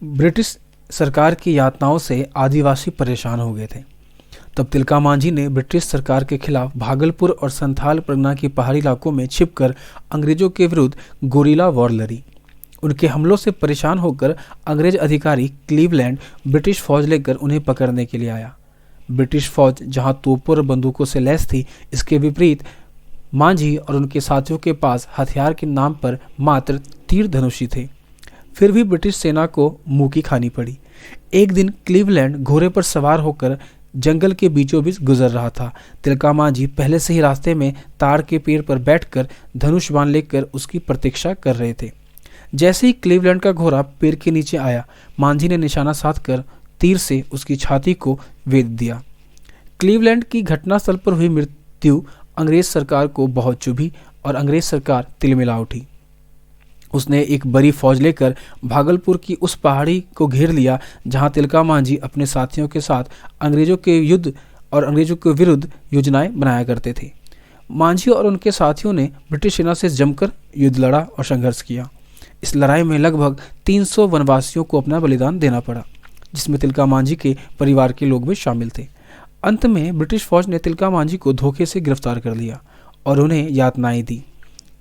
British सरकार की यातनाओं से आदिवासी परेशान हो गए थे। तब तिलका मांझी ने ब्रिटिश सरकार के खिलाफ भागलपुर और संथाल परगना की पहाड़ी इलाकों में छिपकर अंग्रेजों के विरुद्ध गोरिल्ला वॉर लड़ी। उनके हमलों से परेशान होकर अंग्रेज अधिकारी क्लीवलैंड ब्रिटिश फौज लेकर उन्हें पकड़ने के लिए आया। ब्रिटिश फौज जहां तोपों और बंदूकों से लैस थी, इसके विपरीत मांझी और उनके साथियों के पास हथियार के नाम पर मात्र तीर धनुषी थे। फिर भी ब्रिटिश सेना को मुंह की खानी पड़ी। एक दिन क्लीवलैंड घोड़े पर सवार होकर जंगल के बीचों बीच गुजर रहा था। तिलका मांझी पहले से ही रास्ते में ताड़ के पेड़ पर बैठकर धनुष बाण लेकर उसकी प्रतीक्षा कर रहे थे। जैसे ही क्लीवलैंड का घोड़ा पेड़ के नीचे आया, मांझी ने निशाना साधकर तीर से उसकी छाती को वेध दिया। क्लीवलैंड की घटनास्थल पर हुई मृत्यु अंग्रेज सरकार को बहुत चुभी और अंग्रेज सरकार तिलमिला उठी। उसने एक बड़ी फौज लेकर भागलपुर की उस पहाड़ी को घेर लिया जहां तिलका मांझी अपने साथियों के साथ अंग्रेजों के विरुद्ध योजनाएं बनाया करते थे। मांझी और उनके साथियों ने ब्रिटिश सेना से जमकर युद्ध लड़ा और संघर्ष किया। इस लड़ाई में लगभग 300 वनवासियों को अपना बलिदान देना पड़ा, जिसमें तिलका मांझी के परिवार के लोग भी शामिल थे। अंत में ब्रिटिश फौज ने तिलका मांझी को धोखे से गिरफ्तार कर लिया और उन्हें यातनाएं दी।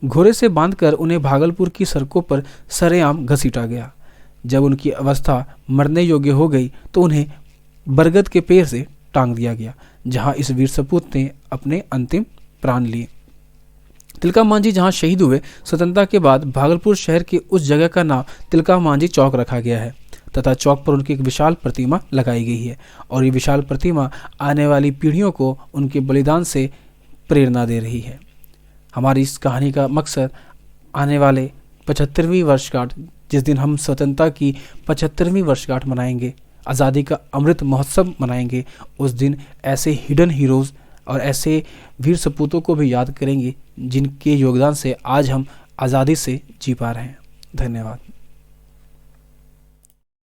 घोड़े से बांधकर उन्हें भागलपुर की सड़कों पर सरेआम घसीटा गया। जब उनकी अवस्था मरने योग्य हो गई तो उन्हें बरगद के पेड़ से टांग दिया गया, जहां इस वीर सपूत ने अपने अंतिम प्राण लिए। तिलका मांझी जहां शहीद हुए, स्वतंत्रता के बाद भागलपुर शहर की उस जगह का नाम तिलका मांझी चौक रखा गया है तथा चौक पर उनकी एक विशाल प्रतिमा लगाई गई है और ये विशाल प्रतिमा आने वाली पीढ़ियों को उनके बलिदान से प्रेरणा दे रही है। हमारी इस कहानी का मकसद आने वाले 75वीं वर्षगांठ, जिस दिन हम स्वतंत्रता की 75वीं वर्षगांठ मनाएंगे, आज़ादी का अमृत महोत्सव मनाएंगे, उस दिन ऐसे हिडन हीरोज़ और ऐसे वीर सपूतों को भी याद करेंगे जिनके योगदान से आज हम आज़ादी से जी पा रहे हैं। धन्यवाद।